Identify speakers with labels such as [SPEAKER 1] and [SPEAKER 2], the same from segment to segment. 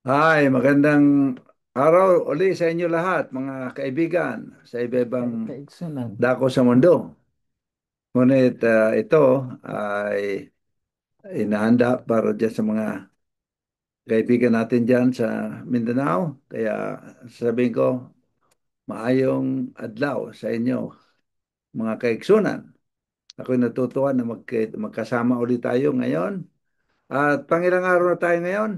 [SPEAKER 1] Hi, magandang araw uli sa inyo lahat, mga kaibigan, sa iba-ibang
[SPEAKER 2] Kaigsunan.
[SPEAKER 1] dako sa mundo. Ngunit ito ay inahanda para dyan sa mga kaibigan natin dyan sa Mindanao. Kaya sabihin ko, maayong adlaw sa inyo, mga kaigsunan. Ako'y natutuwa na magkasama ulit tayo ngayon. At pangilang araw na tayo ngayon?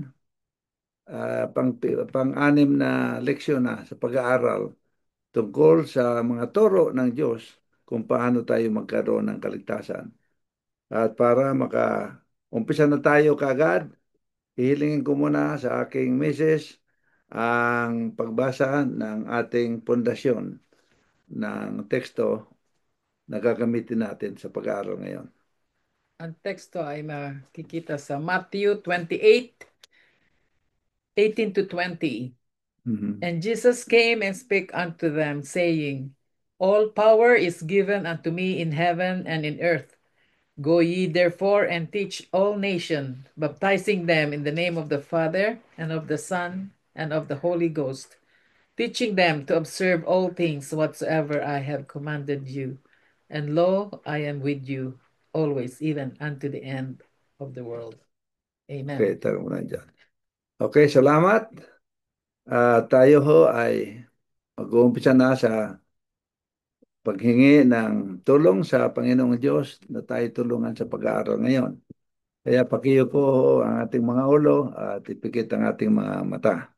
[SPEAKER 1] Pang-anim na leksyon na sa pag-aaral tungkol sa mga turo ng Diyos kung paano tayo magkaroon ng kaligtasan. At para maka-umpisa na tayo kagad, hihilingin ko muna sa aking misis ang pagbasa ng ating pundasyon ng teksto na gagamitin natin sa pag-aaral ngayon.
[SPEAKER 2] Ang teksto ay makikita sa Matthew 28, 18 to 20.
[SPEAKER 1] Mhm.
[SPEAKER 2] And Jesus came and spake unto them, saying, All power is given unto me in heaven and in earth. Go ye therefore and teach all nations, baptizing them in the name of the Father, and of the Son, and of the Holy Ghost, teaching them to observe all things whatsoever I have commanded you. And lo, I am with you always, even unto the end of the world.
[SPEAKER 1] Okay,
[SPEAKER 2] Amen.
[SPEAKER 1] tayo muna dyan. Okay, salamat. Tayo ho ay mag-uumpisa na sa paghingi ng tulong sa Panginoong Diyos na tayo tulungan sa pag-aaral ngayon. Kaya pakiyuko ang ating mga ulo at ipikit ang ating mga mata.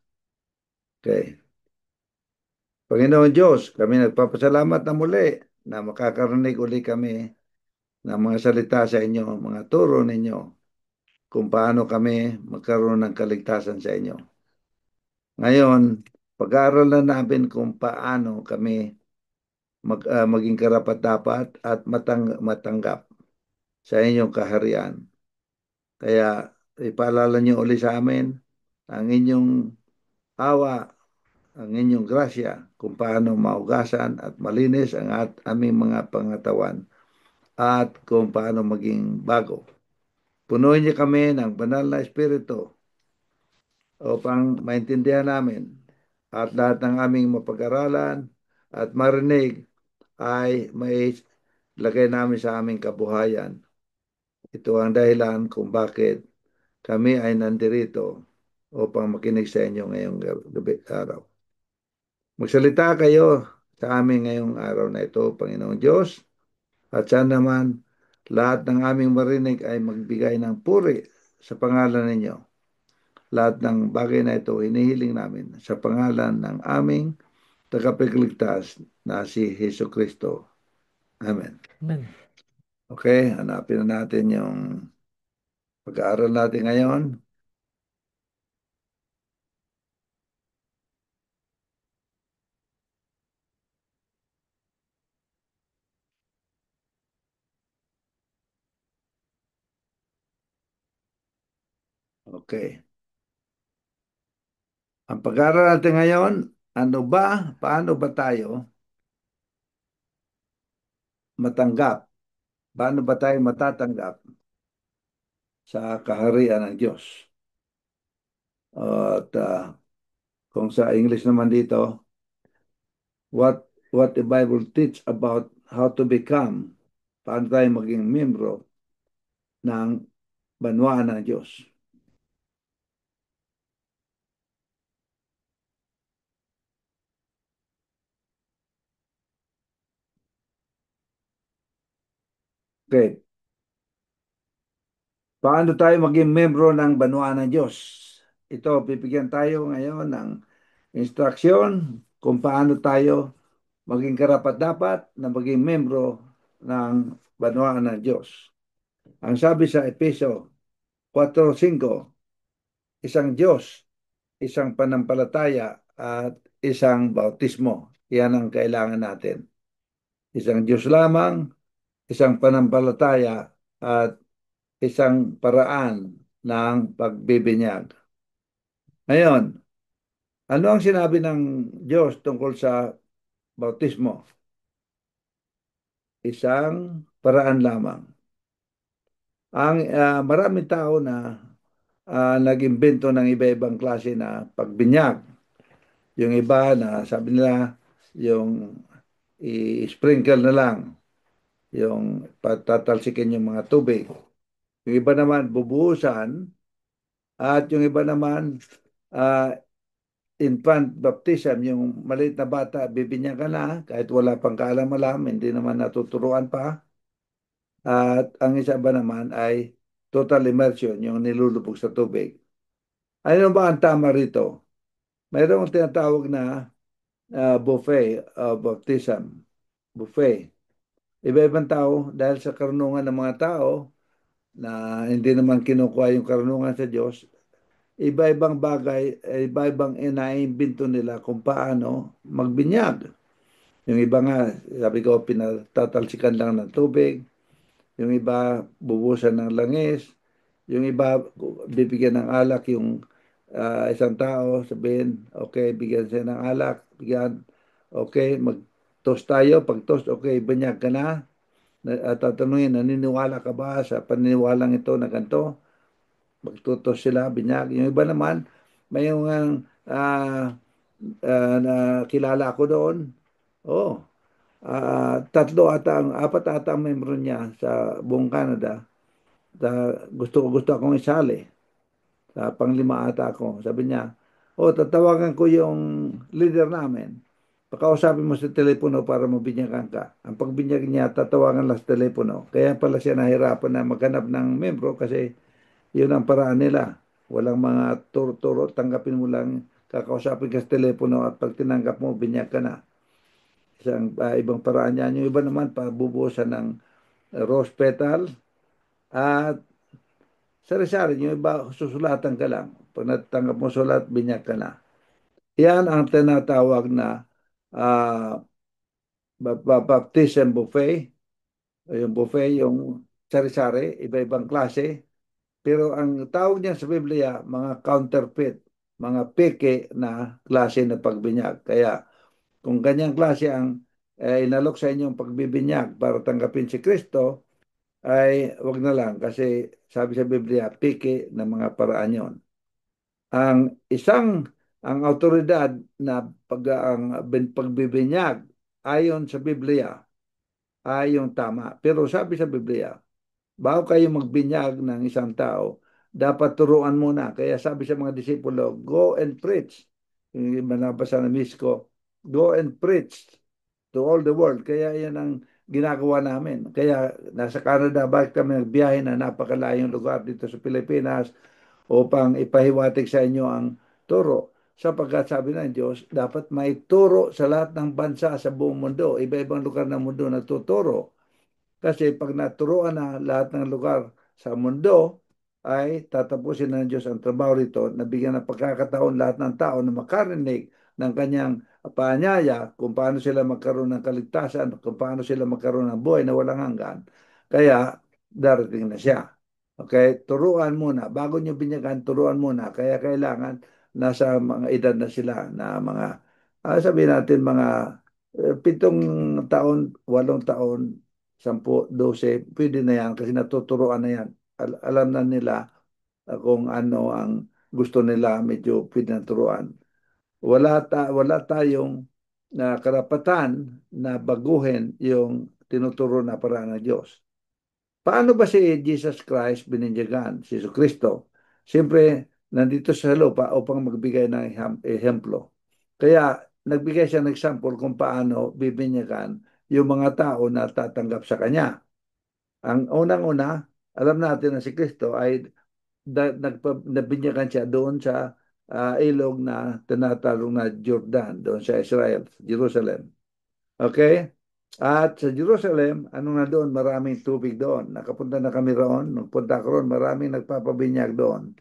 [SPEAKER 1] Okay. Panginoon Diyos, kami nagpapasalamat na muli na makakarinig uli kami ng mga salita sa inyo, mga turo ninyo, kung paano kami magkaroon ng kaligtasan sa inyo. Ngayon, pag-aaral na namin kung paano kami maging karapat-dapat at matanggap sa inyong kaharian. Kaya ipaalala niyo uli sa amin ang inyong awa, ang inyong grasya kung paano maugasan at malinis ang aming mga pangatawan at kung paano maging bago. Punuin niyo kami ng banal na espiritu upang maintindihan namin at lahat ng aming mapag-aralan at marinig ay may lagay namin sa aming kabuhayan. Ito ang dahilan kung bakit kami ay nandirito upang makinig sa inyo ngayong araw. Magsalita kayo sa amin ngayong araw na ito, Panginoong Diyos, at saan naman lahat ng aming marinig ay magbigay ng puri sa pangalan ninyo. Lahat ng bagay na ito hinihiling namin sa pangalan ng aming tagapagligtas na si Hesus Kristo. Amen.
[SPEAKER 2] Amen.
[SPEAKER 1] Okay, hanapin na natin yung pag-aaral natin ngayon. Okay. Ang pag-aaral natin ngayon, paano ba tayo matanggap? Paano ba tayo matatanggap sa kaharian ng Diyos? At kung sa English naman dito, what the Bible teach about how to become, paano tayo maging membro ng banwaan ng Diyos. Okay, paano tayo maging membro ng banwaan ng Diyos? Ito, bibigyan tayo ngayon ng instruksyon kung paano tayo maging karapat-dapat na maging membro ng banwaan ng Diyos. Ang sabi sa Efeso 4:5, isang Diyos, isang panampalataya at isang bautismo. Yan ang kailangan natin. Isang Diyos lamang, isang panampalataya at isang paraan ng pagbibinyag. Ngayon, ano ang sinabi ng Diyos tungkol sa bautismo? Isang paraan lamang. Ang maraming tao na nag-imbento ng iba-ibang klase na pagbinyag. Yung iba na sabi nila, yung i-sprinkle na lang, yung patatalsikin yung mga tubig. Yung iba naman, bubuhusan, at yung iba naman, ah, infant baptism, yung maliit na bata, bibinyan ka na, kahit wala pang kaalam-alam, hindi naman natuturuan pa. At ang isa ba naman ay total immersion, yung nilulubog sa tubig. Ano ba ang tama rito? Mayroong tinatawag na buffet baptism. Buffet. Iba-ibang tao, dahil sa karunungan ng mga tao na hindi naman kinukuha yung karunungan sa Diyos, iba-ibang bagay, iba-ibang inaimbento nila kung paano magbinyag. Yung iba nga, sabi ko, pinatatalsikan lang ng tubig. Yung iba, bubusan ng langis. Yung iba, bibigyan ng alak yung isang tao, sabihin, okay, bigyan siya ng alak, bigyan, okay, mag-toast tayo. Pag-toast, okay, banyag ka na. Tatanungin, naniniwala ka ba sa paniniwalang ito na ganito? Magtutos sila, binyag. Yung iba naman, may yung na kilala ko doon. Oh, tatlo ata, apat ata ang membro niya sa buong Canada. Gusto akong isali. Sa panglima ata ako. Sabi niya, oh, tatawagan ko yung leader namin. Pakausapin mo sa telepono para mabinyagan ka. Ang pagbinyag niya, tatawagan lang sa telepono. Kaya pala siya nahirapan na maghanap ng membro kasi yun ang paraan nila. Walang mga turo-turo, tanggapin mo lang, kakausapin ka sa telepono at pag tinanggap mo, binyag ka na. Isang ibang paraan yan. Yung iba naman, pabubuhusan ng rose petal at sari-sari. Yung iba, susulatan ka lang. Pag natanggap mo sulat, binyag ka na. Yan ang tinatawag na ah, baptism buffet. Yung buffet, yung sari-sari, iba-ibang klase. Pero ang tawag niya sa Biblia, mga counterfeit, mga peke na klase ng pagbinyag. Kaya kung ganyang klase ang inalok sa inyong pagbibinyag para tanggapin si Kristo, ay wag na lang kasi sabi sa Biblia, peke na mga paraan yon. Ang isang, ang autoridad na pagbibinyag ayon sa Biblia ay yung tama. Pero sabi sa Biblia, bago kayo magbinyag ng isang tao, dapat turuan muna. Kaya sabi sa mga disipulo, go and preach. Yung manabasa na misko, go and preach to all the world. Kaya yan ang ginagawa namin. Kaya nasa Canada, bakit kami nagbiyahe na napakalayong lugar dito sa Pilipinas upang ipahiwatig sa inyo ang turo. Sapagkat sabi ng Diyos, dapat maituro sa lahat ng bansa sa buong mundo. Iba-ibang lugar ng mundo nagtuturo. Kasi pag naturuan na lahat ng lugar sa mundo, ay tatapusin ng Diyos ang trabaho rito, nabigyan ng pagkakataon lahat ng tao na makarinig ng kanyang paanyaya kung paano sila magkaroon ng kaligtasan, kung paano sila magkaroon ng buhay na walang hanggan. Kaya darating na siya. Okay, turuan muna. Bago nyo binyagan, turuan muna. Kaya kailangan nasa mga edad na sila na mga, sabihin natin mga 7 taon, 8 taon, 10, 12, pwede na yan kasi natuturoan na yan. Alam na nila kung ano ang gusto nila, medyo pwede na turuan. Wala tayong karapatan na baguhin yung tinuturo na paraan ng Diyos. Paano ba si Jesus Christ bininyagan, si Kristo? Siyempre, nandito sa lupa upang magbigay ng ehemplo. Kaya nagbigay siya ng example kung paano bibinyagan yung mga tao na tatanggap sa Kanya. Ang unang-una, alam natin na si Kristo ay nabinyagan siya doon sa ilog na tinatalong na Jordan, doon sa Israel, Jerusalem. Okay? At sa Jerusalem, ano na doon? Maraming tubig doon. Nakapunta na kami roon. Nung punta ko roon, maraming nagpapabinyag doon.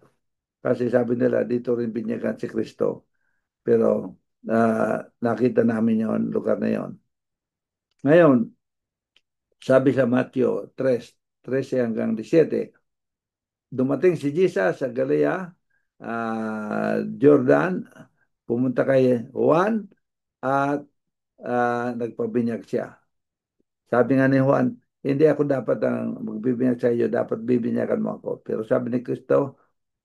[SPEAKER 1] Kasi sabi nila, dito rin binyagan si Kristo. Pero nakita namin yon lugar na yon. Ngayon, sabi sa Matthew 3:13 hanggang 17, dumating si Jesus sa Galilea, Jordan, pumunta kay Juan at nagpabinyag siya. Sabi nga ni Juan, hindi ako dapat ang magbibinyag sa iyo, dapat bibinyagan mo ako. Pero sabi ni Kristo,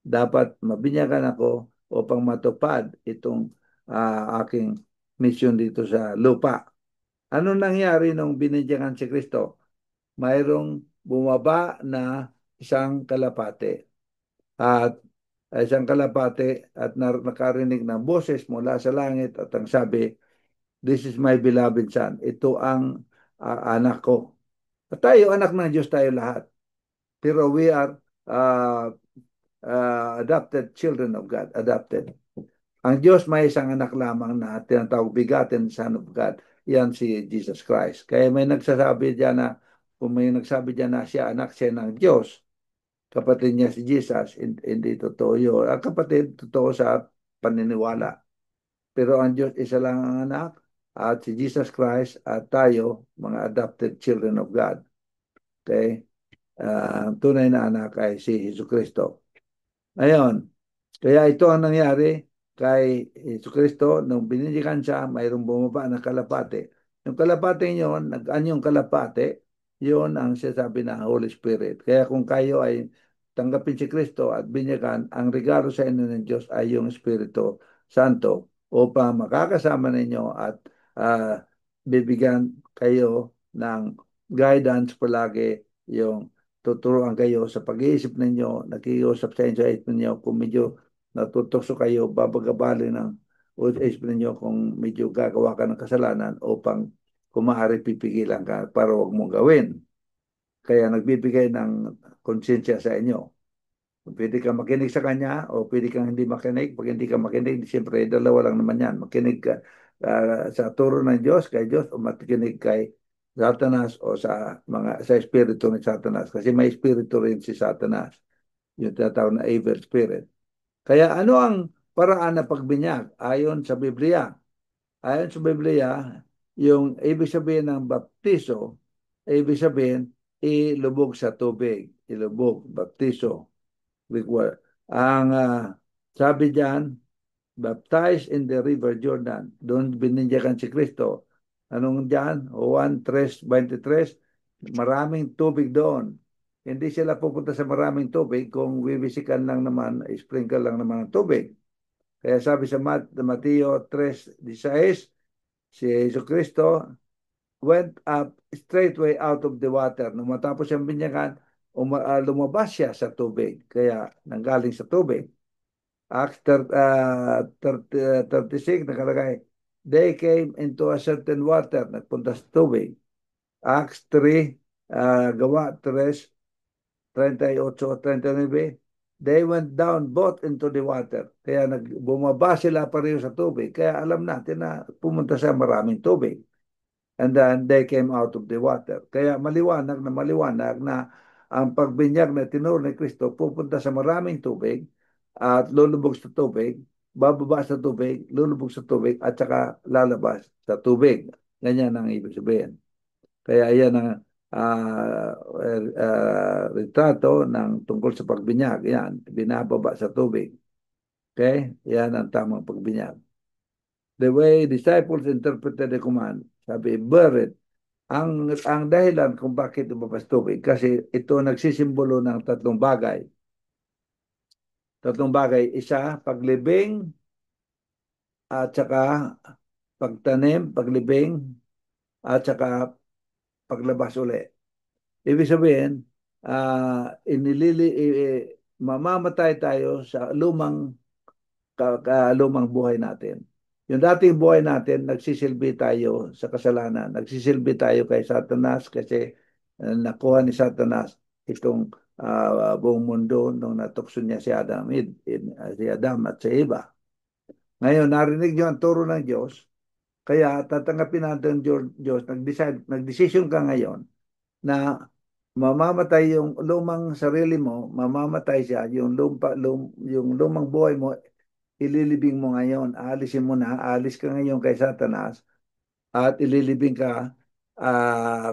[SPEAKER 1] dapat mabinyagan ako upang matupad itong aking mission dito sa lupa. Ano nangyari nung binigyan si Kristo? Mayroong bumaba na isang kalapate at isang kalapate at nakarinig ng boses mula sa langit at ang sabi, "This is my beloved son." Ito ang anak ko. At tayo, anak ng Diyos tayo lahat. Pero we are uh, adopted children of God. Adopted. Ang Diyos may isang anak lamang na tinatawag begotten Son of God. Yan si Jesus Christ. Kaya may nagsasabi diyan na, kung may nagsabi diyan na siya anak siya ng Diyos, kapatid niya si Jesus, hindi totoo yun. Ang kapatid, totoo sa paniniwala. Pero ang Diyos, isa lang ang anak, at si Jesus Christ at tayo, mga adopted children of God. Okay? Ang tunay na anak ay si Jesu Kristo. Ngayon, kaya ito ang nangyari kay Jesucristo nung binilikan siya, mayroong bumaba na kalapate. Yung kalapate yun, nag-anyong kalapate, yun ang sinasabi ng Holy Spirit. Kaya kung kayo ay tanggapin si Kristo at binyagan, ang regalo sa inyo ng Diyos ay yung Espiritu Santo upang makakasama ninyo at uh, bibigyan kayo ng guidance palagi, yung tuturuan kayo sa pag-iisip ninyo, nakikiusap sa inyo sa isip ninyo kung medyo natutokso kayo, babagabali ng isip ninyo kung medyo gagawa ka ng kasalanan upang kung maaari pipigilan ka para wag mong gawin. Kaya nagbibigay ng konsensya sa inyo. Pwede kang makinig sa kanya o pwede kang hindi makinig. Pag hindi ka makinig, siyempre dalawa lang naman yan. Makinig ka sa turo ng Diyos, kay Diyos, o makinig kay Satanas o sa espiritu ni Satanas. Kasi may espiritu rin si Satanas, yung tinatawag na evil spirit. Kaya ano ang paraan na pagbinyag ayon sa Biblia? Ayon sa Biblia, yung ibig sabihin ng baptiso, ibig sabihin ilubog sa tubig, ilubog, baptiso. Ang sabi diyan, baptized in the river Jordan. Doon bininjakan si Kristo. Anong diyan? Juan 3:23, maraming tubig doon. Hindi sila pupunta sa maraming tubig kung bibisikan lang naman, sprinkle lang naman ng tubig. Kaya sabi sa Mateo 3:16, si Yesu Cristo went up straightway out of the water. Nung matapos siyang binyagan, lumabas siya sa tubig. Kaya nanggaling sa tubig. Acts 36 nakalagay, they came into a certain water, nagpunta sa tubig. Acts 3, Gawa 3, 38-39, they went down both into the water. Kaya bumaba sila pareho sa tubig. Kaya alam natin na pumunta sa maraming tubig. And then they came out of the water. Kaya maliwanag na ang pagbinyag na tinuro ni Kristo pupunta sa maraming tubig at lulubog sa tubig, bababa sa tubig, lulubog sa tubig at saka lalabas sa tubig. Ganyan ang ibig sabihin. Kaya yan ang retrato ng tungkol sa pagbinyag. Yan, binababa sa tubig. Okay? Yan ang tamang pagbinyag. The way disciples interpreted the command, sabi, buried. Ang dahilan kung bakit lumabas tubig, kasi ito nagsisimbolo ng tatlong bagay. Tatlong bagay. Isa, paglibing, at saka pagtanim, paglibing, at saka paglabas uli. Ibig sabihin, mamamatay tayo sa lumang buhay natin. Yung dating buhay natin, nagsisilbi tayo sa kasalanan. Nagsisilbi tayo kay Satanas kasi nakuha ni Satanas itong buong mundo nung natukso niya si Adam at si Eva. Ngayon, narinig niyo ang turo ng Diyos, kaya tatanggapin natin ang Diyos, nagdesisyon ka ngayon na mamamatay yung lumang sarili mo, mamamatay siya, yung lumang buhay mo, ililibing mo ngayon, aalisin mo na, aalis ka ngayon kay Satanas, at ililibing ka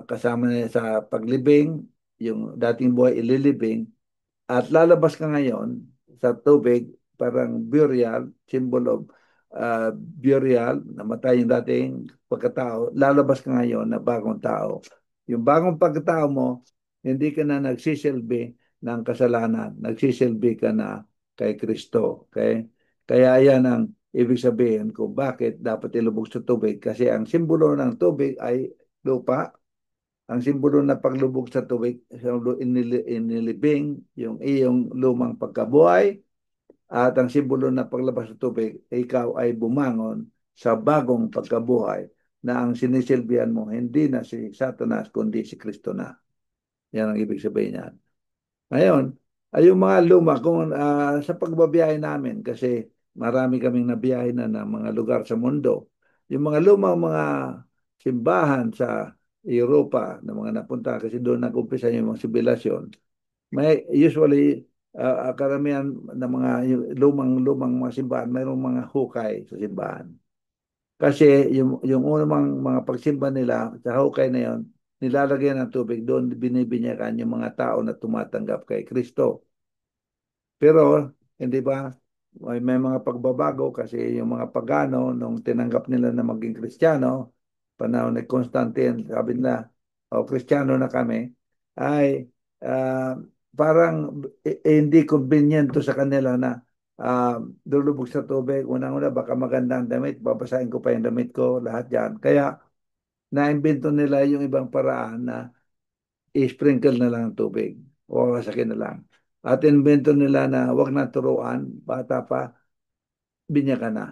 [SPEAKER 1] kasama niya sa paglibing, yung dating buhay ililibing, at lalabas ka ngayon sa tubig, parang burial, symbol of burial, namatay yung dating pagkatao, lalabas ka ngayon na bagong tao. Yung bagong pagkatao mo, hindi ka na nagsisilbi ng kasalanan, nagsisilbi ka na kay Kristo. Okay? Kaya yan ang ibig sabihin kung bakit dapat ilubog sa tubig. Kasi ang simbolo ng tubig ay lupa. Ang simbolo na paglubog sa tubig, inilibing yung iyong lumang pagkabuhay. At ang simbolo na paglabas sa tubig, ikaw ay bumangon sa bagong pagkabuhay na ang sinisilbihan mo hindi na si Satanas kundi si Kristo na. Yan ang ibig sabihin niyan. Ngayon, ay yung mga luma, kung sa pagbabiyahe namin, kasi marami kaming nabiyahe na ng mga lugar sa mundo, yung mga lumang mga simbahan sa Europa na mga napunta, kasi doon nag-umpisa yung mga sibilasyon, may usually karamihan ng mga lumang mga simbahan, mayroong mga hukay sa simbahan. Kasi yung unang mga pagsimba nila sa hukay na yon, nilalagyan ng tubig doon, binibinyakan yung mga tao na tumatanggap kay Kristo. Pero hindi ba may mga pagbabago kasi yung mga pagano nung tinanggap nila na maging Kristiyano, panahon ni Constantine, sabi nila, o Kristiyano na kami, ay ah, parang hindi convenient to sa kanila na lulubog sa tubig. Unang-una, baka maganda ang damit, babasahin ko pa yung damit ko, lahat yan. Kaya naimbento nila yung ibang paraan na i-sprinkle na lang ang tubig o sakin na lang. At invento nila na wag na turuan, bata pa, binyakan na.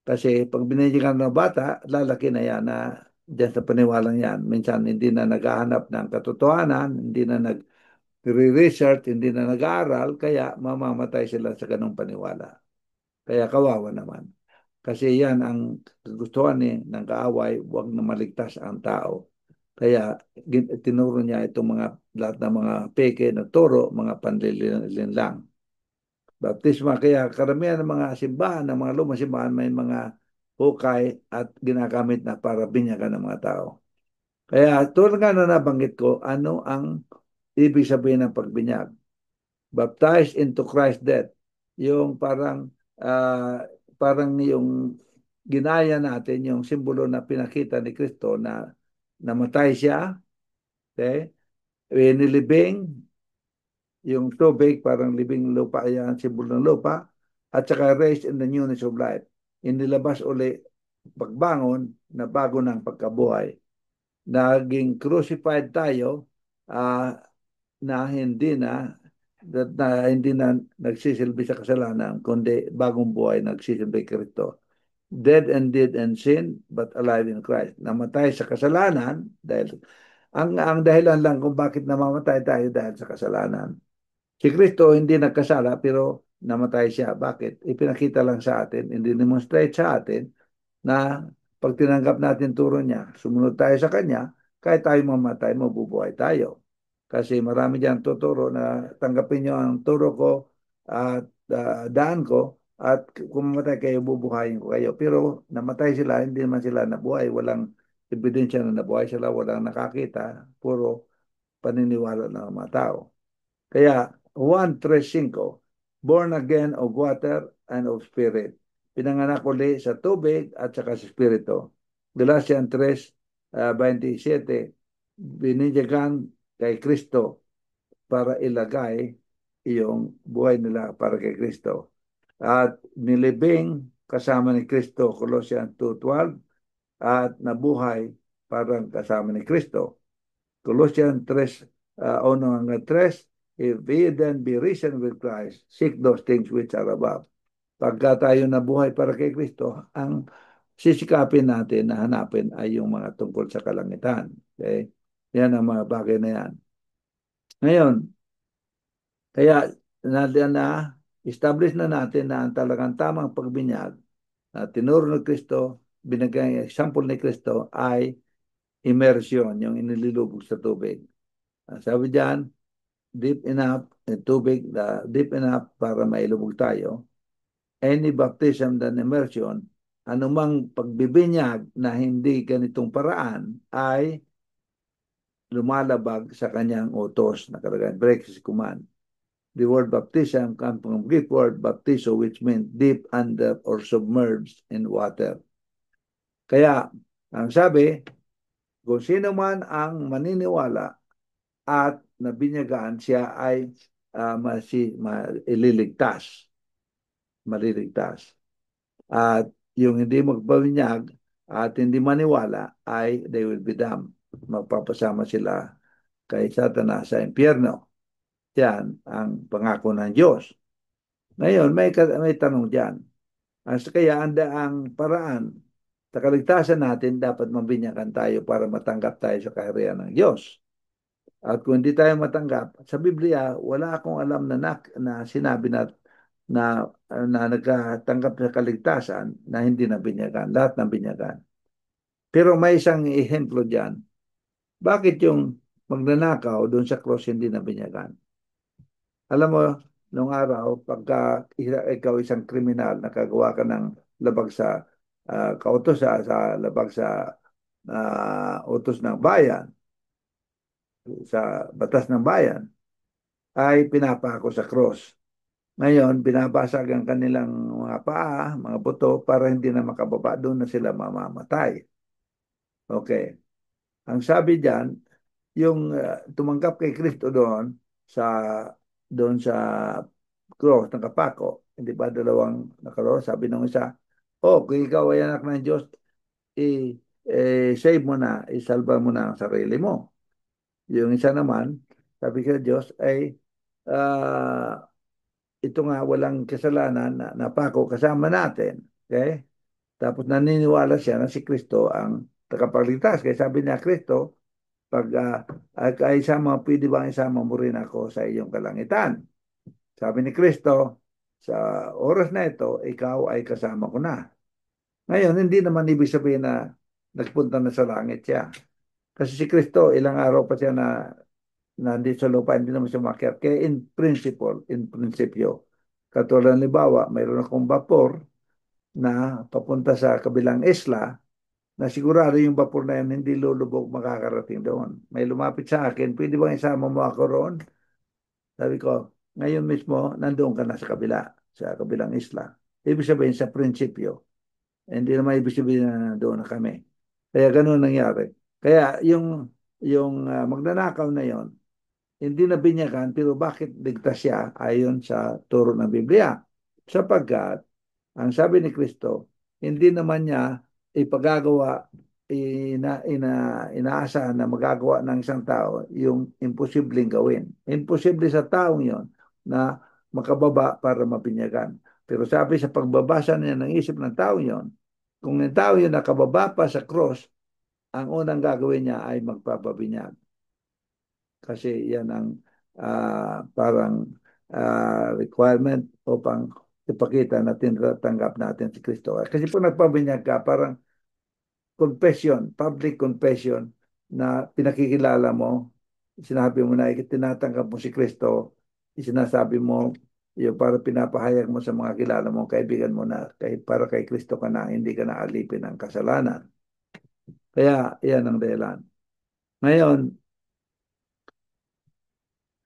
[SPEAKER 1] Kasi pag binigyan ng bata, lalaki na yan na dyan sa paniwalang yan. Minsan hindi na naghahanap ng katotohanan, hindi na nag-research, hindi na nag-aaral, kaya mamamatay sila sa ganong paniwala. Kaya kawawa naman. Kasi yan ang gustuhan ng kaaway, wag na maligtas ang tao. Kaya tinuro niya itong mga lahat ng mga peke na turo, mga panlilin lang. Baptisma, kaya karamihan ng mga simbahan, ng mga lumang simbahan, may mga hukay at ginagamit na para binyagan ng mga tao. Kaya tulad nga na nabanggit ko, ano ang ibig sabihin ng pagbinyag? Baptized into Christ's death. Yung parang yung ginaya natin yung simbolo na pinakita ni Kristo na namatay siya, okay? Nilibing yung tubig, parang libing lupa, yan, simbolo ng lupa, at saka raised in the newness of life. Inilabas uli, pagbangon, na bago ng pagkabuhay. Naging crucified tayo, uh, na hindi na nagsisilbi sa kasalanan, kundi bagong buhay nagsisilbi Kristo. Dead indeed in sin, but alive in Christ. Namatay sa kasalanan, dahil ang dahilan lang kung bakit namamatay tayo dahil sa kasalanan. Si Kristo hindi nagkasala pero namatay siya. Bakit? Ipinakita lang sa atin, hindi demonstrate sa atin na pag tinanggap natin turo niya, sumunod tayo sa kanya, kahit tayo mamatay, mabubuhay tayo. Kasi marami dyan tuturo na tanggapin niyo ang turo ko at daan ko at kung mamatay kayo, bubuhayin ko kayo. Pero namatay sila, hindi naman sila nabuhay. Walang ebidensya na nabuhay sila, walang nakakita. Puro paniniwala ng mga tao. Kaya 1:3:5, born again of water and of spirit. Pinanganak uli sa tubig at saka sa spirito. Galatians 3:27, binigyan kay Kristo para ilagay iyong buhay nila para kay Kristo. At nilibing kasama ni Kristo, Colossians 2:12, at nabuhay parang kasama ni Kristo. Colossians 3, 1-3, if we then be risen with Christ, seek those things which are above. Pagka tayo nabuhay para kay Kristo, ang sisikapin natin na hanapin ay yung mga tungkol sa kalangitan. Okay? Yan ang mga bagay na yan. Ngayon, kaya establish na natin na ang talagang tamang pagbinyag na tinuro ni Kristo, binigay example ni Kristo ay immersion, yung inililubog sa tubig. Sabi diyan, deep enough, tubig deep enough para mailubog tayo. Any baptism than immersion, anumang pagbibinyag na hindi ganitong paraan ay lumalabag sa kanyang utos na karagayan, breaks his command. The word baptism comes from Greek word baptizo, which means deep under or submerged in water. Kaya, ang sabi, kung sino man ang maniniwala at nabinyagaan, siya ay ililigtas. maliligtas. At yung hindi magpabinyag at hindi maniwala ay they will be damned. Magpapasama sila kay Satanas sa impyerno. Yan ang pangako ng Diyos. Ngayon, may tanong dyan. Kaya ang paraan sa kaligtasan natin, dapat mabinyagan tayo para matanggap tayo sa kaharian ng Diyos. At kung hindi tayo matanggap, sa Biblia, wala akong alam na sinabi na nagkatanggap sa kaligtasan na hindi nabinyagan. Lahat nabinyagan. Pero may isang ehemplo dyan. Bakit yung magnanakaw doon sa cross hindi nabinyagan? Alam mo, nung araw, pagka ikaw isang kriminal, nakagawa ka ng labag sa kautos sa labag sa utos ng bayan, sa batas ng bayan, ay pinapako sa cross. Ngayon, binabasag ang kanilang mga paa, mga buto, para hindi na makababa doon na sila mamamatay. Okay. Ang sabi diyan, yung tumanggap kay Kristo sa doon sa cross ng kapako, hindi ba dalawang nakaro, sabi ng isa, oh, kung ikaw ay anak ng Diyos, save mo na, isalba mo na ang sarili mo. Yung isa naman, sabi kay Diyos ay uh, ito nga walang kasalanan na napako kasama natin. Okay? Tapos naniniwala siya na si Kristo ang tagapagligtas. Kaya sabi niya, Kristo, pag ay isama, pwede ba isama mo rin ako sa iyong kalangitan? Sabi ni Kristo, sa oras na ito, ikaw ay kasama ko na. Ngayon, hindi naman ibig sabihin na nagpunta na sa langit siya. Kasi si Kristo, ilang araw pa siya na nandito sa lupa, hindi naman siya umakyat. Kaya in prinsipyo, katulad ng libawa, mayroon akong vapor na papunta sa kabilang isla, na sigurado yung vapor na yan hindi lulubog makakarating doon. May lumapit sa akin, pwede bang isama mo ako roon? Sabi ko, ngayon mismo, nandoon ka na sa kabilang isla. Ibig sabihin sa prinsipyo. Hindi naman ibig sabihin na nandoon na kami. Kaya ganun nangyari. Kaya yung magnanakaw na yon, hindi na binyagan, pero bakit ligtas siya ayon sa turo ng Biblia? Sapagkat, ang sabi ni Kristo, hindi naman niya ipagagawa, inaasahan na magagawa ng isang tao yung imposibleng gawin. Imposible sa taong yon na makababa para mabinyagan. Pero sabi sa pagbabasa niya ng isip ng tao yon, kung yung tao yun nakababa pa sa cross, ang unang gagawin niya ay magpapabinyag. Kasi yan ang parang requirement upang ipakita na tinatanggap natin si Kristo. Kasi po nagpabinyag ka, parang confession, public confession na pinakikilala mo, sinabi mo na tinatanggap mo si Kristo, sinasabi mo, yung para pinapahayag mo sa mga kilala mo, kaibigan mo na, para kay Kristo ka na, hindi ka na alipin ng kasalanan. Kaya, yan ang dahilan. Ngayon,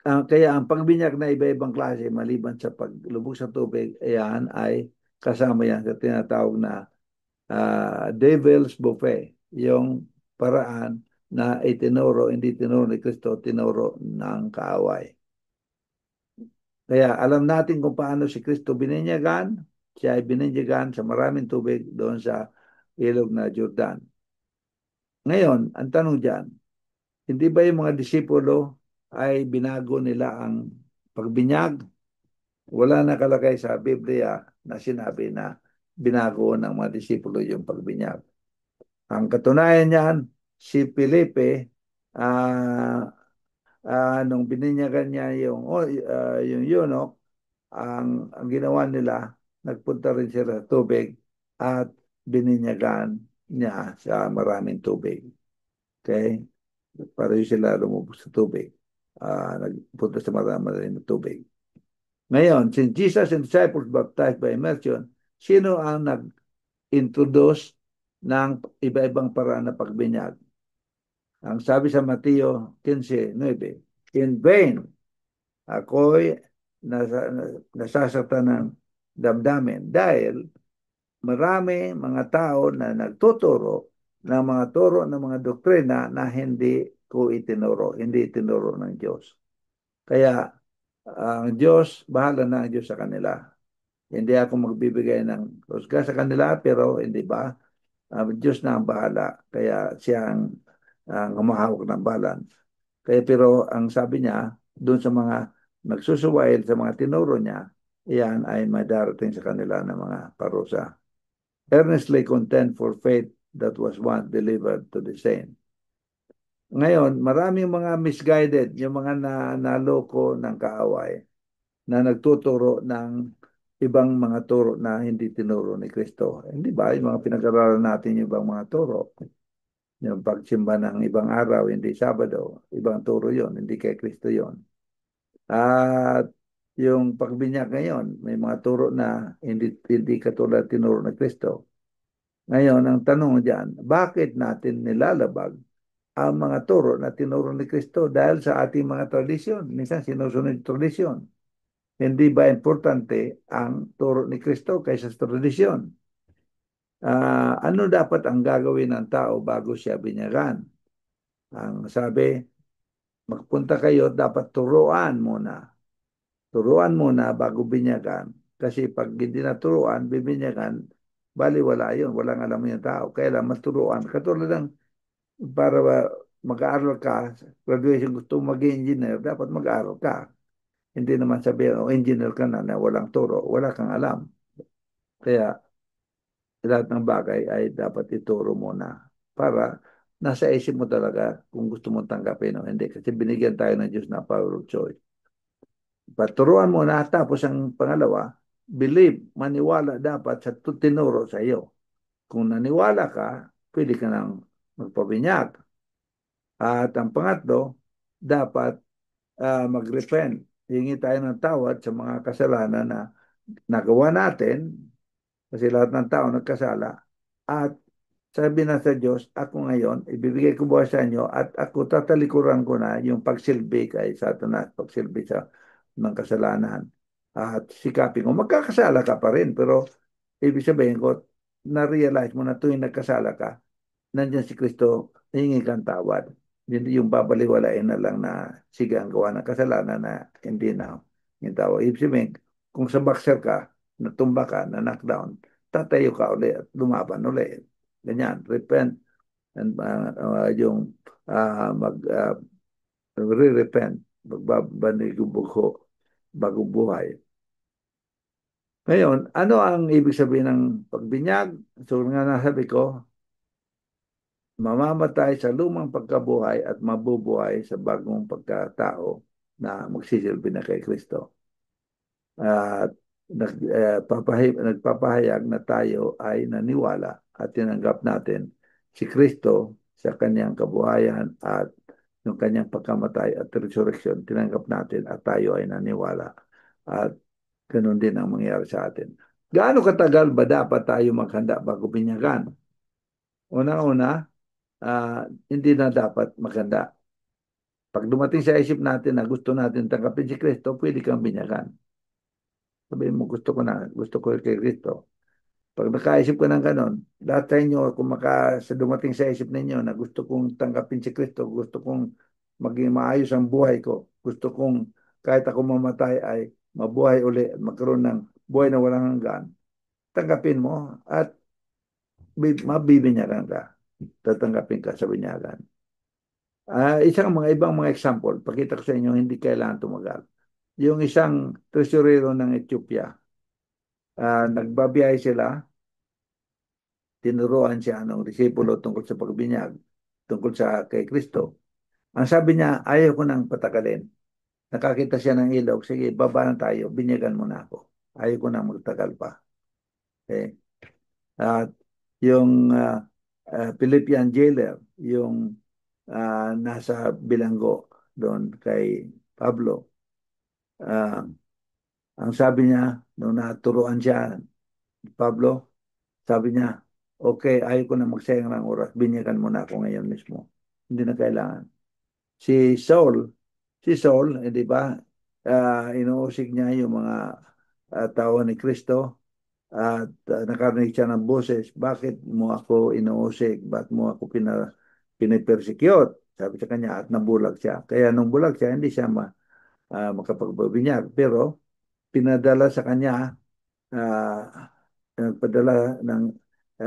[SPEAKER 1] kaya ang pagbinyag na iba-ibang klase, maliban sa paglubog sa tubig, ayan ay kasama yan sa tinatawag na devil's buffet, yung paraan na hindi tinuro ni Kristo, tinuro ng kaaway. Kaya alam natin kung paano si Kristo bininyagan, siya ay bininyagan sa maraming tubig doon sa ilog na Jordan. Ngayon, ang tanong dyan, hindi ba yung mga disipulo ay binago nila ang pagbinyag? Wala nakalagay sa Biblia na sinabi na binago ng mga disipulo yung pagbinyag. Ang katunayan niyan, si Felipe, nung bininyagan niya yung eunuch, ang ginawa nila, nagpunta rin sila sa tubig at bininyagan niya sa maraming tubig. Okay? Para yung sila lumubog sa tubig. Nagpunta sa maraming tubig. Ngayon, since Jesus and disciples baptized by immersion, sino ang nag-introduce ng iba-ibang paraan na pagbinyag? Ang sabi sa Mateo 15:9, in vain, ako'y nasasaktan ng damdamin dahil marami mga tao na nagtuturo ng mga turo ng mga doktrina na hindi ko itinuro, hindi itinuro ng Diyos. Kaya ang Diyos, bahala na ang Diyos sa kanila. Hindi ako magbibigay ng husga sa kanila, pero hindi ba? Diyos na ang bahala. Kaya siya ang humahawak ng balan. Kaya pero ang sabi niya, doon sa mga nagsusuwail, sa mga tinuro niya, iyan ay madarating sa kanila ng mga parusa. Earnestly contend for faith that was once delivered to the saint. Ngayon, maraming mga misguided, yung mga naloko ng kaaway na nagtuturo ng ibang mga turo na hindi tinuro ni Kristo. Hindi ba? Yung mga pinag-aralan natin yung ibang mga turo. Yung pagsimba ng ibang araw, hindi Sabado. Ibang turo yon, hindi kay Kristo yon. At yung pagbinyag ngayon, may mga turo na hindi katulad tinuro ni Kristo. Ngayon, ang tanong diyan, bakit natin nilalabag ang mga turo na tinuro ni Kristo dahil sa ating mga tradisyon? Minsan sinusunod yung tradisyon. Hindi ba importante ang turo ni Kristo kaysa sa tradisyon? Ano dapat ang gagawin ng tao bago siya binyagan? Ang sabi, magpunta kayo, dapat turuan muna. Turuan muna bago binyagan. Kasi pag hindi naturuan, bibinyagan, bali wala yun. Walang alam yung tao. Kailan maturuan. Katulad ng para mag-aaral ka, graduation gusto mo maging engineer, dapat mag-aaral ka. Hindi naman sabihin, oh, engineer ka na walang turo. Wala kang alam. Kaya lahat ng bagay ay dapat ituro mo na para nasa isip mo talaga kung gusto mong tanggapin o hindi. Kasi binigyan tayo ng Diyos na power of choice. Paturuan mo na tapos ang pangalawa, believe, maniwala dapat sa tinuro sa iyo. Kung naniwala ka, pwede ka nang magpabinyag. At ang pangatlo, dapat mag-repent. Hingi tayo ng tawad sa mga kasalanan na nagawa natin kasi lahat ng tao nagkasala. At sabi na sa Diyos, ako ngayon, ibibigay ko buhay sa inyo at ako tatalikuran ko na yung pagsilbi kay Satanas, pagsilbi sa ng kasalanan. At sikapin ko, magkakasala ka pa rin, pero ibig sabihin ko, na-realize mo na tuwing nagkasala ka, nandiyan si Kristo, hingi kang tawad. Hindi yung babaliwalain na lang na sige ang gawa ng kasalanan na hindi na yung tawad. Ibig sabihin, kung sa boxer ka, natumba ka, na knockdown, tatayo ka ulit at lumaban ulit. Ganyan, repent and yung re-repent, magbabanig yung buko, bagong buhay. Ngayon, ano ang ibig sabihin ng pagbinyag? So nga nasabi ko, mamamatay sa lumang pagkabuhay at mabubuhay sa bagong pagkatao na magsisilbi na kay Kristo. At nagpapahayag na tayo ay naniwala at tinanggap natin si Kristo sa kanyang kabuhayan at yung kanyang pagkamatay at resurrection, tinanggap natin at tayo ay naniwala. At ganun din ang mangyayari sa atin. Gaano katagal ba dapat tayo maghanda bago binyagan? Una-una, hindi na dapat maghanda. Pag dumating sa isip natin na gusto natin tanggapin si Kristo, pwede kang binyagan. Sabihin mo, gusto ko kay Kristo. Pag nakaisip ko ng ganon, lahat sa inyo, kung sa dumating sa isip ninyo na gusto kong tanggapin si Kristo, gusto kong maging maayos ang buhay ko, gusto kong kahit ako mamatay ay mabuhay uli at magkaroon ng buhay na walang hanggan, tanggapin mo at mabibinyagan ka. Tatanggapin ka sa binyagan. Isang mga ibang mga example, pakita ko sa inyo, hindi kailangan tumagal. Yung isang tresurero ng Ethiopia, nagbabiyahe sila, tinuruan siya ng disipulo tungkol sa pagbinyag, tungkol sa kay Kristo. Ang sabi niya, ayaw ko nang patagalin. Nakakita siya ng ilog, sige, baba na tayo, binyagan mo na ako. Ayaw ko nang magtagal pa. Okay? At yung Philippian jailer, yung nasa bilanggo doon kay Pablo, ang sabi niya, nung naturuan siya, Pablo, sabi niya, okay, ayaw ko na magsayang ng oras, binyagan mo na ako ngayon mismo. Hindi na kailangan. Si Saul, di ba, inuusig niya yung mga tao ni Kristo at nakarinig siya ng boses, bakit mo ako inuusig? Bakit mo ako pinipersecute? Sabi sa kanya at nabulag siya. Kaya nung bulag siya, hindi siya makapagbabinyag. Pero pinadala sa kanya ah, nagpadala ng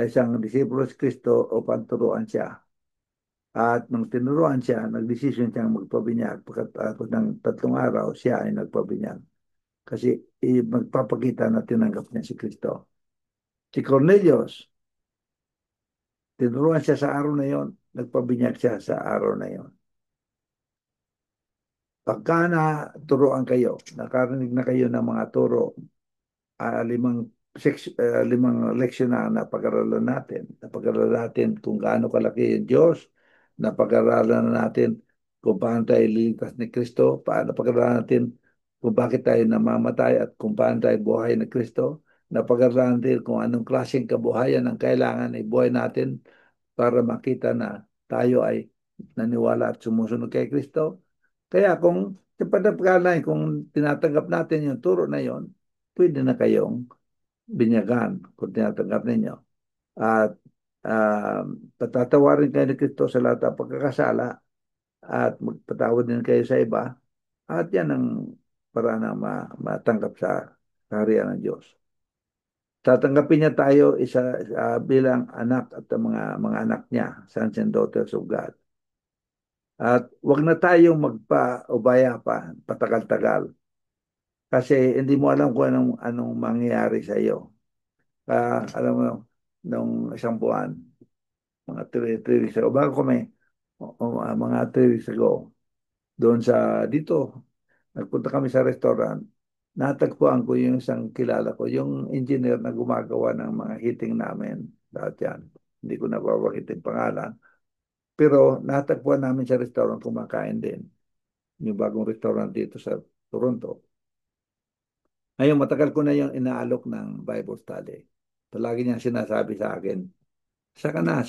[SPEAKER 1] isang disipulo si Kristo upang turuan siya. At nung tinuruan siya, nagdesisyon siyang magpabinyag. Pagkatapos ng 3 araw, siya ay nagpabinyag. Kasi magpapakita na tinanggap niya si Kristo. Si Cornelius, tinuruan siya sa araw na yon, nagpabinyag siya sa araw na yon. Pagka na turuan kayo, nakarinig na kayo ng mga turo, limang leksyon na napag-aralan natin. Napag-aralan natin kung gaano kalaki yung Diyos. Napag-aralan natin kung paano tayo liligtas ni Kristo. Napag-aralan natin kung bakit tayo namamatay at kung paano tayo buhay ni Kristo. Napag-aralan natin kung anong klaseng kabuhayan ang kailangan ibuhay natin para makita na tayo ay naniwala at sumusunod kay Kristo. Kaya kung sa padapkalan, kung tinatanggap natin yung turo na yon, pwede na kayong binyagan kung tinatanggap ninyo. At patatawarin kayo ni Kristo sa lahat ng pagkakasala at magpatawad din kayo sa iba. At yan ang para na matanggap sa kaharian ng Diyos. Tatanggapin niya tayo bilang anak at mga anak niya, sons and daughters of God. At wag na tayong magpa-ubaya pa, patagal-tagal. Kasi hindi mo alam kung anong mangyayari sa iyo. Alam mo, nung isang buwan, mga 3 weeks ago, bago kami, mga 3 weeks ago, doon dito, nagpunta kami sa restaurant, natagpuan ko yung isang kilala ko, yung engineer na gumagawa ng mga heating namin, lahat yan. Hindi ko nababakit yung pangalan. Pero natagpuan namin sa restaurant, kumakain din. Yung bagong restaurant dito sa Toronto. Ngayon, matagal ko na yung inaalok ng Bible study. Palagi niya sinasabi sa akin, saka na,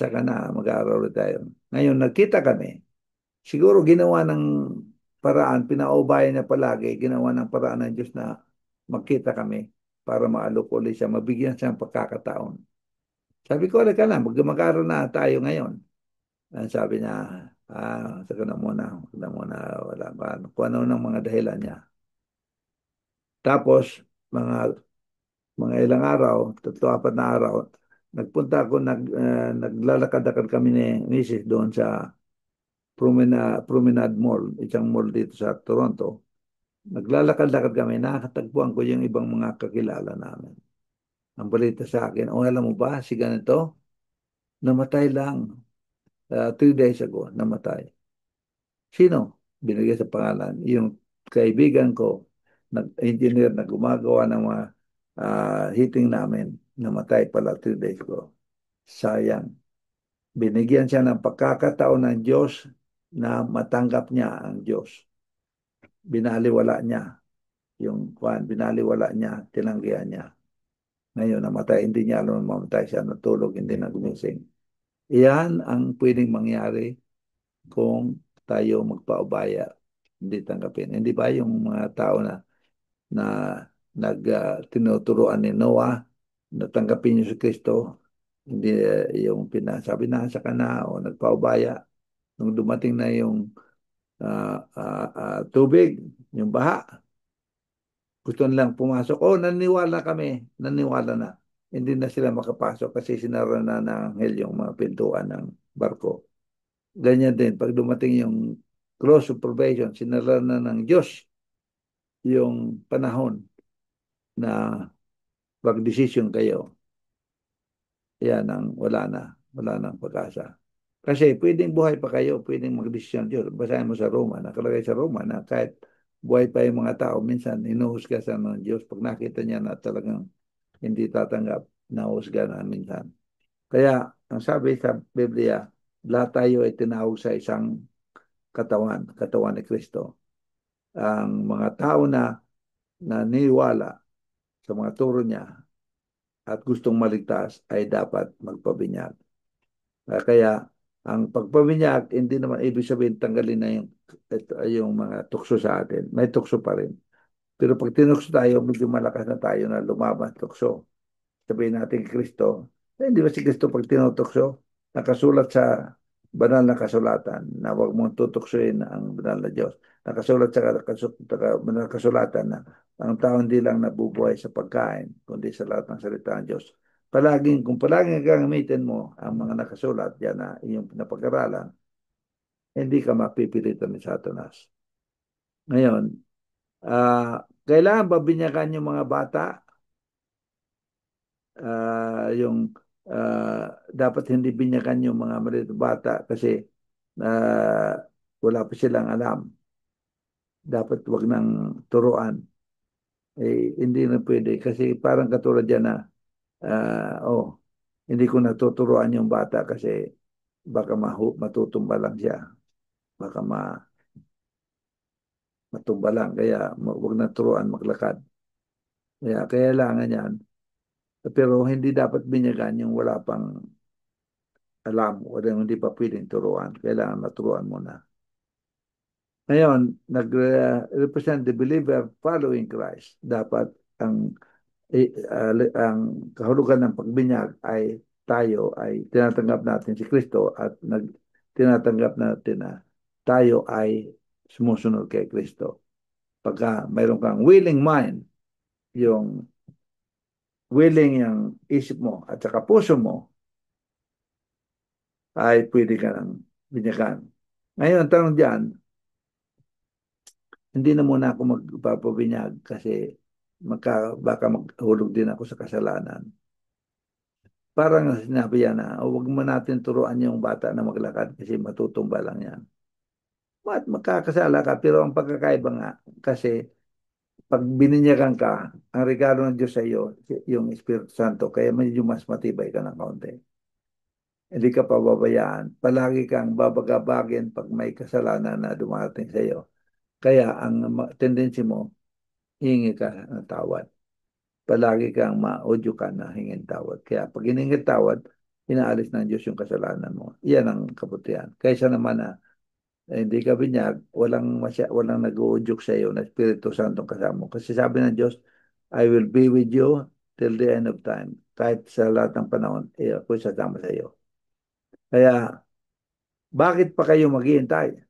[SPEAKER 1] mag-aaral ulit tayo. Ngayon, nagkita kami. Siguro ginawa ng paraan, pinaubayan niya palagi, ginawa ng paraan ng Diyos na magkita kami para maalok ulit siya, mabigyan siya ng pagkakataon. Sabi ko, ka na, mag-aaral na tayo ngayon. Sabi niya, saka na muna, wala pa. Kung ano ng mga dahilan niya. Tapos, mga ilang araw, 3, 4 na araw, nagpunta ako, naglalakad-lakad kami ni Mrs. doon sa Promenade Mall, isang mall dito sa Toronto. Naglalakad-lakad kami, nakatagpuan ko yung ibang mga kakilala namin. Ang balita sa akin, alam mo ba, si ganito, namatay lang. 3 days ago, namatay. Sino? Binigay sa pangalan. Yung kaibigan ko, engineer na gumagawa ng mga heating namin, namatay pala 3 days ago. Sayang. Binigyan siya ng pagkakataon ng Diyos na matanggap niya ang Diyos. Binaliwala niya yung binaliwala niya, tinanggihan niya. Ngayon, namatay, hindi niya alam mamatay siya, natulog, hindi na gumising. Iyan ang pwedeng mangyari kung tayo magpaubaya, hindi tanggapin. Hindi ba yung mga tao na tinuturuan ni Noah, natanggapin niyo si Kristo, hindi yung pinasabi na sa kana o nagpaubaya. Nung dumating na yung tubig, yung baha, gusto nilang pumasok. Naniwala kami, naniwala na. Hindi na sila makapasok kasi sinara na ng anghel yung mga pintuan ng barko. Ganyan din, pag dumating yung close of probation, sinara na ng Diyos yung panahon na pag-desisyon kayo. Yan ang wala nang pag-asa. Kasi pwedeng buhay pa kayo, pwedeng mag-desisyon Diyos. Basahin mo sa Roma, nakalagay sa Roma na kahit buhay pa yung mga tao, minsan hinuhusga ng Diyos pag nakita niya na talagang hindi tatanggap, nahusga na minsan. Kaya, ang sabi sa Biblia, lahat tayo ay tinawag sa isang katawan ni Kristo. Ang mga tao na naniwala sa mga turo niya at gustong maligtas ay dapat magpabinyag. Kaya, ang pagpabinyag, hindi naman ibig sabihin tanggalin na yung mga tukso sa atin. May tukso pa rin. Pero pag tinukso tayo, medyo malakas na tayo na lumaban tukso. Sabihin natin Kristo, hindi ba si Kristo pag tinutokso, nakasulat sa banal na kasulatan na huwag mong tutuksoin ang banal na Diyos. Nakasulat sa banal na kasulatan na Ang tao hindi lang nabubuhay sa pagkain, kundi sa lahat ng salita ng Diyos. Kung palaging gagamitin mo ang mga nakasulat diyan na iyong pinapag-aralan, hindi ka mapipilitan ni Satanas. Ngayon, kailangan ba binyagan yung mga bata? Yung dapat hindi binyagan yung mga maliit na bata kasi wala pa silang alam. Dapat wag nang turuan. Hindi na pwede kasi parang katulad yan na hindi ko natuturuan yung bata kasi baka matutumba lang siya. Baka matumba lang. Kaya wag na turuan maglakad. Kaya kailangan yan. Pero hindi dapat binyagan yung wala pang alam o hindi pa pwedeng turuan. Kailangan maturuan muna. Ngayon, nag-represent the believer following Christ. Dapat ang ang kahulugan ng pagbinyag ay tayo ay tinatanggap natin si Kristo at tinatanggap natin na tayo ay sumusunod kay Kristo. Pagka mayroon kang willing mind, yung willing yung isip mo at saka puso mo, ay pwede ka ng binyagan. Ngayon, ang tanong dyan, hindi na muna ako magpapabinyag kasi baka maghulog din ako sa kasalanan. Parang sinabi yan na, huwag mo natin turuan yung bata na maglakad kasi matutumba lang yan. Magkakasala ka, pero ang pagkakaiba nga, kasi pag bininyagan ka, ang regalo ng Diyos sa iyo, yung Espiritu Santo, kaya medyo mas matibay ka ng kaunti. Hindi ka pababayaan. Palagi kang babagabagin pag may kasalanan na dumating sa iyo. Kaya ang tendency mo, hingi ka ng tawad. Palagi kang ma-audio ka na hingin tawad. Kaya pag hiningi tawad, inaalis ng Diyos yung kasalanan mo. Iyan ang kabutihan. Kaysa naman na hindi ka binyag, walang nag-uudyok sa iyo na Espiritu Santong kasama mo. Kasi sabi ng Diyos, I will be with you till the end of time. Kahit sa lahat ng panahon, ako'y sasama sa iyo. Kaya, bakit pa kayo maghihintay?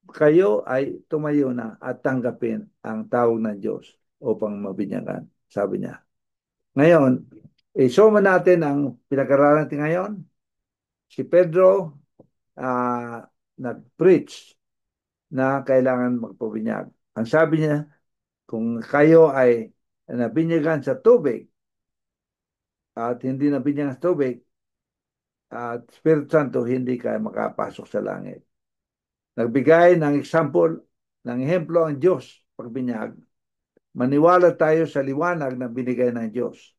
[SPEAKER 1] Kayo ay tumayo na at tanggapin ang tawag ng Diyos upang mabinyagan, sabi niya. Ngayon, isoma natin ang pinag-aralan natin ngayon. Si Pedro nag-preach na kailangan magpabinyag. Ang sabi niya, kung kayo ay nabinyagan sa tubig at hindi nabinyagan sa tubig at Espiritu Santo, hindi kayo makapasok sa langit. Nagbigay ng example, ng ehemplo ang Diyos pagbinyag. Maniwala tayo sa liwanag na binigay ng Diyos.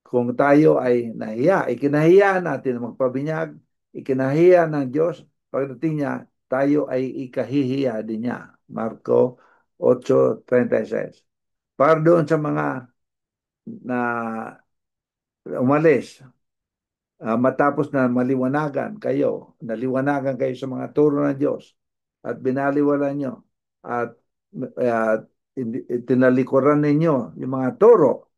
[SPEAKER 1] Kung tayo ay nahiya, ikinahiya natin magpabinyag, ikinahiya ng Diyos, pagdating niya, tayo ay ikahihiya din niya. Marco 8:36. Para doon sa mga na umalis, matapos na naliwanagan kayo sa mga turo ng Diyos at binaliwala nyo at uh, tinalikuran ninyo yung mga turo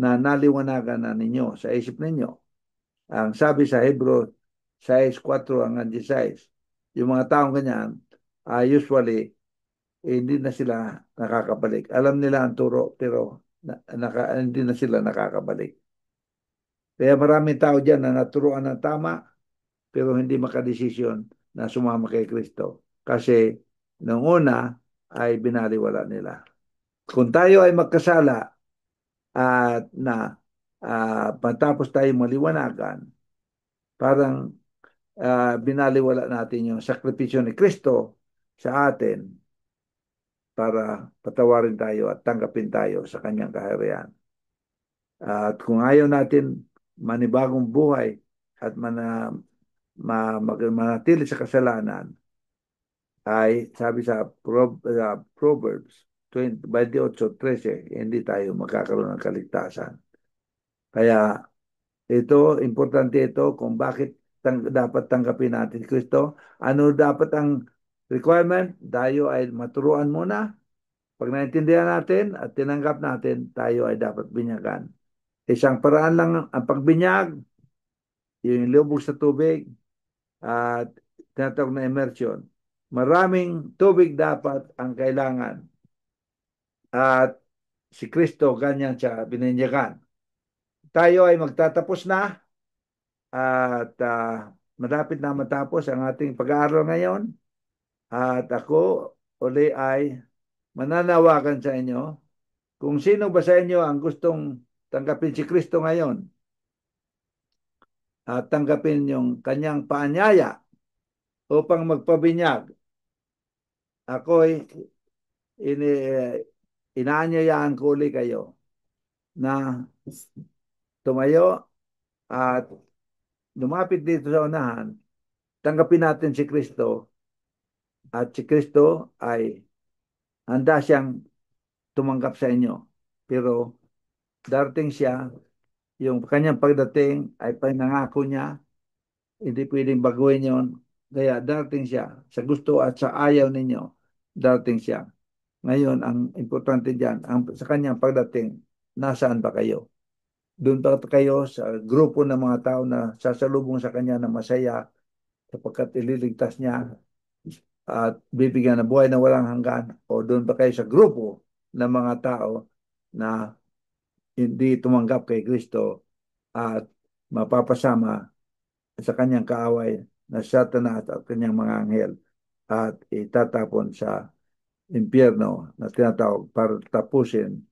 [SPEAKER 1] na naliwanagan na ninyo sa isip ninyo. Ang sabi sa Hebrew 6:4 hanggang 16, yung mga taong ganyan, usually, hindi na sila nakakabalik. Alam nila ang turo, pero hindi na sila nakakabalik. Kaya maraming tao dyan na naturuan ng tama, pero hindi makadesisyon na sumama kay Kristo. Kasi noong una ay binaliwala nila. Kung tayo ay magkasala at matapos tayo maliwanagan, parang binaliwala natin yung sakripisyo ni Kristo sa atin para patawarin tayo at tanggapin tayo sa kanyang kaharian. At kung ayaw natin manibagong buhay at manatili sa kasalanan, ay sabi sa Proverbs 28:13, hindi tayo magkakaroon ng kaligtasan. Kaya importante ito kung bakit dapat tanggapin natin Kristo. Ano dapat ang requirement? Tayo ay maturuan muna. Pag naintindihan natin at tinanggap natin, tayo ay dapat binyagan. Isang paraan lang ang pagbinyag, yung lubog sa tubig at tinatawag na immersion. Maraming tubig dapat ang kailangan At si Kristo, ganyan siya bininyagan. Tayo ay magtatapos na at malapit na matapos ang ating pag-aaral ngayon. At ako uli ay mananawagan sa inyo kung sino ba sa inyo ang gustong tanggapin si Kristo ngayon at tanggapin yung kanyang paanyaya upang magpabinyag. Ako'y ini, inaanyayaan ko uli kayo na tumayo at lumapit dito sa unahan, tanggapin natin si Kristo at si Kristo ay handa siyang tumanggap sa inyo. Pero darating siya, yung kanyang pagdating ay pinangako niya, hindi pwedeng baguhin yon. Kaya darating siya sa gusto at sa ayaw ninyo, darating siya. Ngayon, ang importante diyan, sa kanyang pagdating, nasaan ba kayo? Doon ba kayo sa grupo ng mga tao na sasalubong sa kanya na masaya sapagkat ililigtas niya at bibigyan ng buhay na walang hanggan? O doon ba kayo sa grupo ng mga tao na hindi tumanggap kay Kristo at mapapasama sa kanyang kaaway na Satanas at kanyang mga anghel at itatapon sa impyerno na tinatawag para tapusin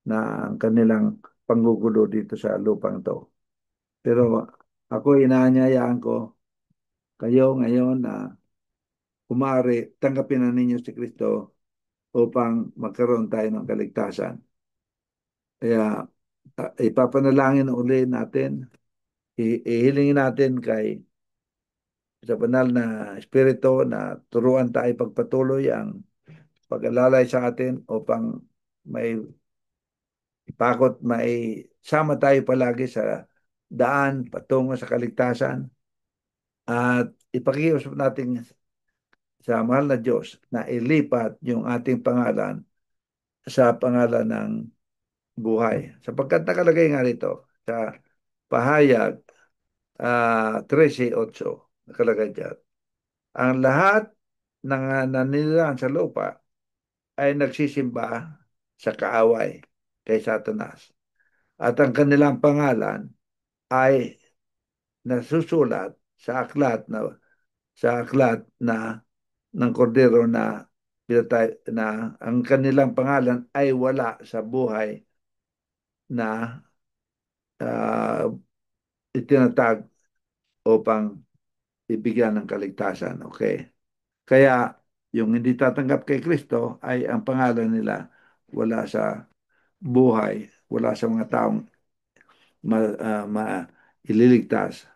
[SPEAKER 1] na ang kanilang panggugulo dito sa lupang to. Pero ako inaanyayaan ko kayo ngayon na kumari tanggapin na ninyo si Kristo upang magkaroon tayo ng kaligtasan. Kaya ipapanalangin uli natin, ihilingin natin kay sa banal na Espiritu na turuan tayo pagpatuloy ang pag-alalay sa atin upang may may sama tayo palagi sa daan patungo sa kaligtasan at ipakiusap natin sa mahal na Diyos na ilipat yung ating pangalan sa pangalan ng buhay. Sapagkat nakalagay nga rito sa pahayag 13:8, nakalagay dyan. Ang lahat ng naninilaan sa lupa ay nagsisimba sa kaaway kay Satanas. At ang kanilang pangalan ay nasusulat sa aklat na ng kordero na pinatay na ang kanilang pangalan ay wala sa buhay na uh, itinatag upang ibigyan ng kaligtasan. Okay? Kaya yung hindi tatanggap kay Kristo ay ang pangalan nila wala sa buhay, wala sa mga taong ililigtas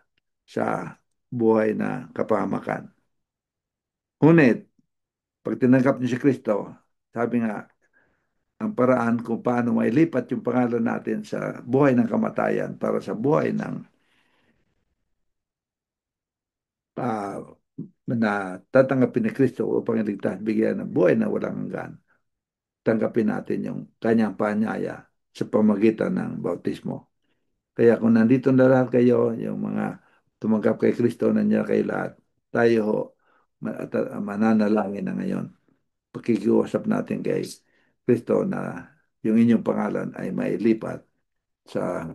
[SPEAKER 1] sa buhay na kapahamakan. Ngunit, pag tinanggap niyo si Kristo, sabi nga, ang paraan kung paano mailipat yung pangalan natin sa buhay ng kamatayan para sa buhay ng uh, na tatanggapin ni Kristo upang iligtas, bigyan ng buhay na walang hanggan. Tanggapin natin yung kanyang paanyaya sa pamagitan ng bautismo. Kaya kung nandito na lahat kayo, yung mga tumanggap kay Kristo, nandiyan kayo lahat, tayo ho, mananalangin na ngayon. Pakikiusap natin kay Kristo na yung inyong pangalan ay mailipat sa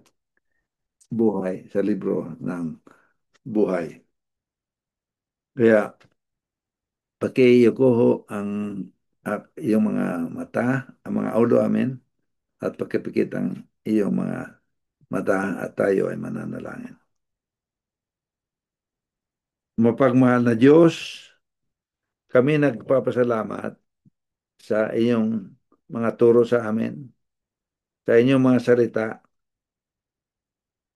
[SPEAKER 1] buhay, sa libro ng buhay. Kaya pakiyuko ho ang iyong mga mata, ang mga ulo amin, at pakipikit ang iyong mga mata at tayo ay mananalangin. Mapagmahal na Diyos, kami nagpapasalamat sa iyong mga turo sa amin, sa inyong mga salita.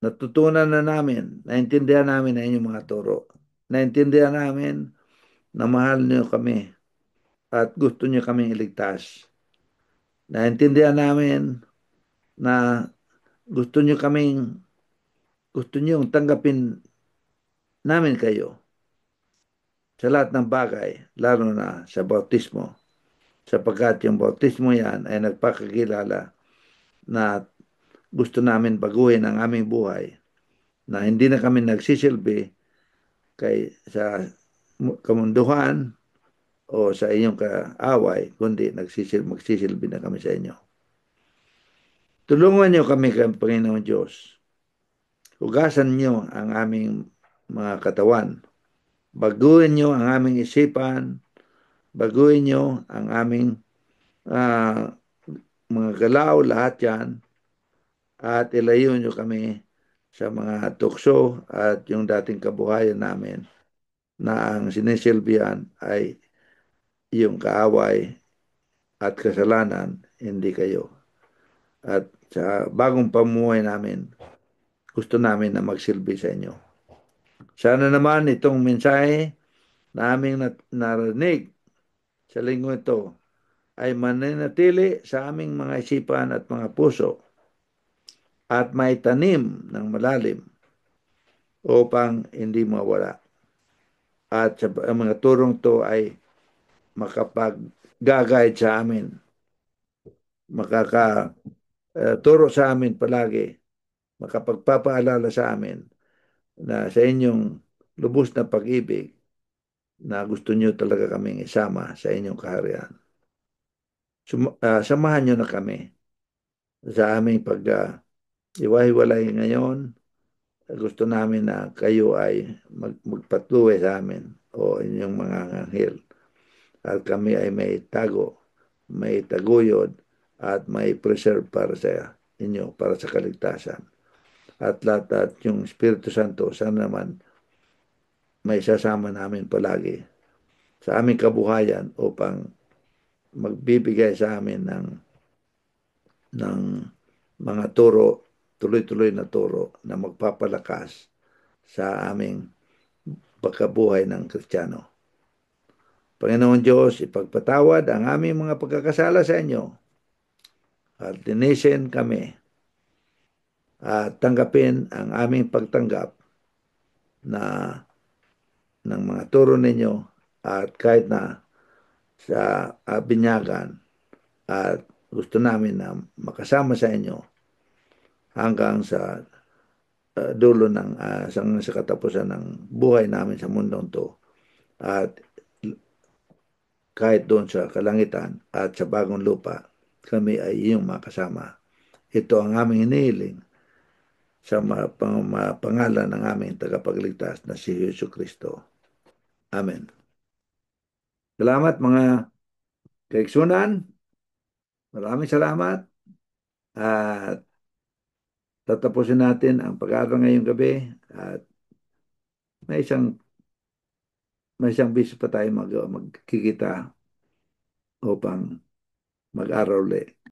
[SPEAKER 1] Natutunan na namin, naintindihan namin ang inyong mga turo. Naintindihan namin na mahal niyo kami at gusto niyo kaming iligtas. Naintindihan namin na gusto niyo gusto niyo tanggapin namin kayo sa lahat ng bagay, lalo na sa bautismo. Sapagkat yung bautismo yan ay nagpakakilala na gusto namin baguhin ang aming buhay, na hindi na kami nagsisilbi sa kamunduhan o sa inyong kaaway, kundi magsisilbi na kami sa inyo. Tulungan niyo kami, Panginoon Diyos. Hugasan niyo ang aming mga katawan. Baguhin niyo ang aming isipan. Baguhin niyo ang aming ah, mga galaw, lahat yan. At ilayo niyo kami sa mga tukso at yung dating kabuhayan namin na ang sinisilbihan ay yung kaaway at kasalanan, hindi kayo. At sa bagong pamumuhay namin, gusto namin na magsilbi sa inyo. Sana naman itong mensahe na aming narinig sa linggo ito ay mananatili sa aming mga isipan at mga puso at maitanim ng malalim upang hindi mawala. At sa mga turong to ay makapag-guide sa amin, makakaturo sa amin palagi, makapagpapaalala sa amin na sa inyong lubos na pag-ibig na gusto niyo talaga kaming isama sa inyong kaharian. Samahan niyo na kami sa aming pag-iwahiwalay ngayon. Gusto namin na kayo ay magpatuloy sa amin o inyong mga anghel at kami ay may tago, may taguyod at may preserve para sa inyo, para sa kaligtasan. At lahat at yung Espiritu Santo, sana naman may sasama namin palagi sa aming kabuhayan upang magbibigay sa amin ng mga turo, tuloy-tuloy na turo na magpapalakas sa aming pagkabuhay ng Kristiyano. Panginoon Diyos, ipagpatawad ang aming mga pagkakasala sa inyo at linisin kami at tanggapin ang aming pagtanggap na ng mga turo ninyo at kahit na sa binyagan at gusto namin na makasama sa inyo hanggang sa dulo ng sa katapusan ng buhay namin sa mundong to at kahit doon sa kalangitan at sa bagong lupa kami ay iyong makasama. Ito ang aming hinihiling sa pangalan ng aming tagapagligtas na si Yesu Kristo. Amen. Salamat mga kaigsunan. Maraming salamat. At tatapusin natin ang pag-aaral ngayong gabi. At may isang may isang bisis pa tayo magkikita upang mag-aral ulit.